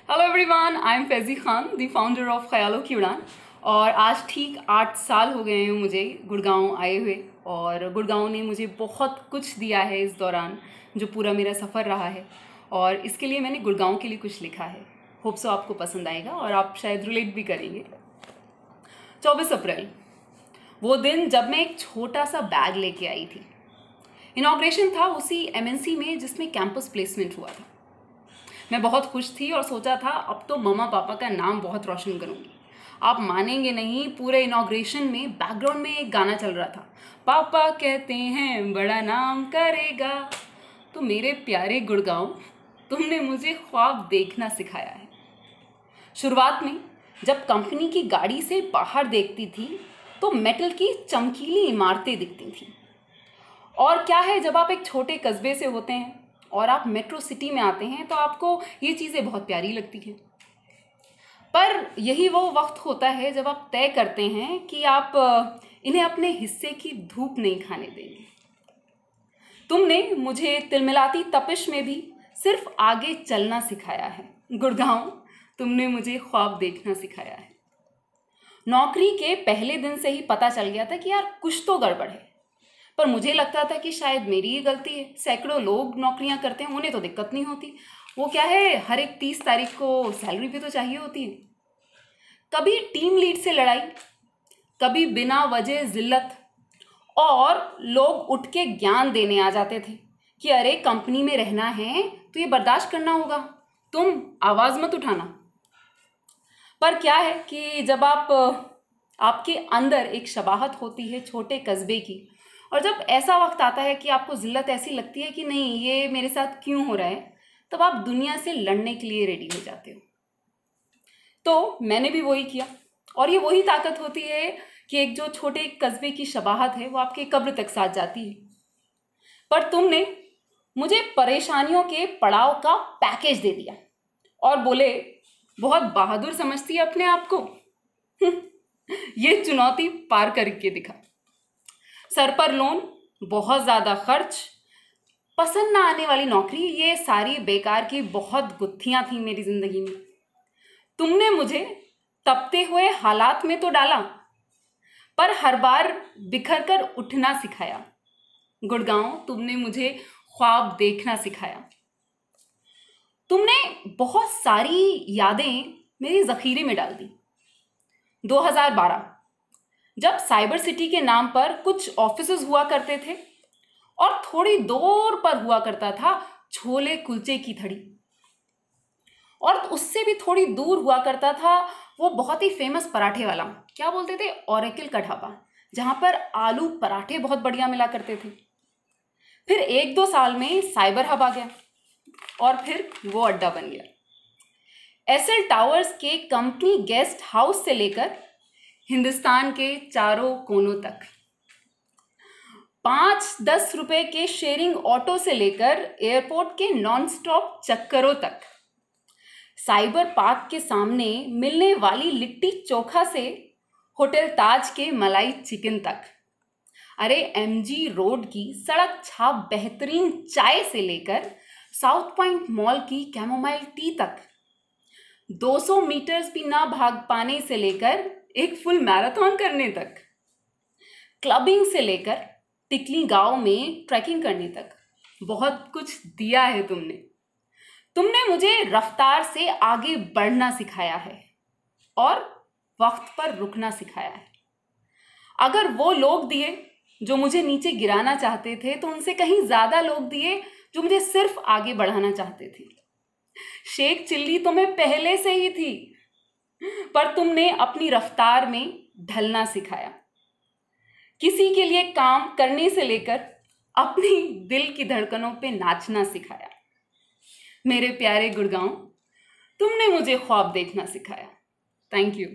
Hello everyone, I am Faizi Khan, the founder of ख्यालों की उड़ान। और आज ठीक 8 साल हो गए हैं मुझे गुड़गांव आए हुए, और गुड़गांव ने मुझे बहुत कुछ दिया है इस दौरान, जो पूरा मेरा सफ़र रहा है। और इसके लिए मैंने गुड़गांव के लिए कुछ लिखा है। होप सो आपको पसंद आएगा और आप शायद रिलेट भी करेंगे। 24 अप्रैल, वो दिन जब मैं एक छोटा सा बैग लेके आई थी। इनॉग्रेशन था उसी एमएनसी में जिसमें कैंपस प्लेसमेंट हुआ था। मैं बहुत खुश थी और सोचा था अब तो मम्मा पापा का नाम बहुत रोशन करूँगी। आप मानेंगे नहीं, पूरे इनॉग्रेशन में बैकग्राउंड में एक गाना चल रहा था, पापा कहते हैं बड़ा नाम करेगा। तो मेरे प्यारे गुड़गांव, तुमने मुझे ख्वाब देखना सिखाया है। शुरुआत में जब कंपनी की गाड़ी से बाहर देखती थी तो मेटल की चमकीली इमारतें दिखती थी। और क्या है, जब आप एक छोटे कस्बे से होते हैं और आप मेट्रो सिटी में आते हैं तो आपको ये चीज़ें बहुत प्यारी लगती हैं। पर यही वो वक्त होता है जब आप तय करते हैं कि आप इन्हें अपने हिस्से की धूप नहीं खाने देंगे। तुमने मुझे तिलमिलाती तपिश में भी सिर्फ आगे चलना सिखाया है। गुड़गांव, तुमने मुझे ख्वाब देखना सिखाया है। नौकरी के पहले दिन से ही पता चल गया था कि यार कुछ तो गड़बड़ है, पर मुझे लगता था कि शायद मेरी ही गलती है। सैकड़ों लोग नौकरियां करते हैं, उन्हें तो दिक्कत नहीं होती। वो क्या है, हर एक 30 तारीख को सैलरी भी तो चाहिए होती है। कभी टीम लीड से लड़ाई, कभी बिना वजह जिल्लत, और लोग उठ के ज्ञान देने आ जाते थे कि अरे कंपनी में रहना है तो ये बर्दाश्त करना होगा, तुम आवाज़ मत उठाना। पर क्या है कि जब आपके अंदर एक शबाहत होती है छोटे कस्बे की, और जब ऐसा वक्त आता है कि आपको जिल्लत ऐसी लगती है कि नहीं, ये मेरे साथ क्यों हो रहा है, तब आप दुनिया से लड़ने के लिए रेडी हो जाते हो। तो मैंने भी वही किया, और ये वही ताकत होती है कि एक जो छोटे कस्बे की शबाहत है वो आपके कब्र तक साथ जाती है। पर तुमने मुझे परेशानियों के पड़ाव का पैकेज दे दिया और बोले, बहुत बहादुर समझती है अपने आप को। ये चुनौती पार करके दिखा। सर पर लोन, बहुत ज़्यादा खर्च, पसंद ना आने वाली नौकरी, ये सारी बेकार की बहुत गुत्थियां थी मेरी ज़िंदगी में। तुमने मुझे तपते हुए हालात में तो डाला, पर हर बार बिखर कर उठना सिखाया। गुड़गांव, तुमने मुझे ख्वाब देखना सिखाया। तुमने बहुत सारी यादें मेरी ज़ख़ीरे में डाल दी। 2012, जब साइबर सिटी के नाम पर कुछ ऑफिसेज हुआ करते थे और थोड़ी दूर पर हुआ करता था छोले कुलचे की थड़ी, और उससे भी थोड़ी दूर हुआ करता था वो बहुत ही फेमस पराठे वाला, क्या बोलते थे, ओरेकल का ढाबा, जहाँ पर आलू पराठे बहुत बढ़िया मिला करते थे। फिर 1-2 साल में साइबर हब आ गया और फिर वो अड्डा बन गया। एसएल टावर्स के कंपनी गेस्ट हाउस से लेकर हिंदुस्तान के चारों कोनों तक, 5-10 रुपए के शेयरिंग ऑटो से लेकर एयरपोर्ट के नॉन स्टॉप चक्करों तक, साइबर पार्क के सामने मिलने वाली लिट्टी चोखा से होटल ताज के मलाई चिकन तक, अरे एमजी रोड की सड़क छाप बेहतरीन चाय से लेकर साउथ पॉइंट मॉल की कैमोमाइल टी तक, 200 मीटर्स भी ना भाग पाने से लेकर एक फुल मैराथन करने तक, क्लबिंग से लेकर टिकली गांव में ट्रैकिंग करने तक, बहुत कुछ दिया है तुमने। तुमने मुझे रफ्तार से आगे बढ़ना सिखाया है और वक्त पर रुकना सिखाया है। अगर वो लोग दिए जो मुझे नीचे गिराना चाहते थे, तो उनसे कहीं ज़्यादा लोग दिए जो मुझे सिर्फ आगे बढ़ाना चाहते थे। शेख चिल्ली तो मैं पहले से ही थी, पर तुमने अपनी रफ्तार में ढलना सिखाया। किसी के लिए काम करने से लेकर अपनी दिल की धड़कनों पे नाचना सिखाया। मेरे प्यारे गुड़गांव, तुमने मुझे ख्वाब देखना सिखाया। Thank you.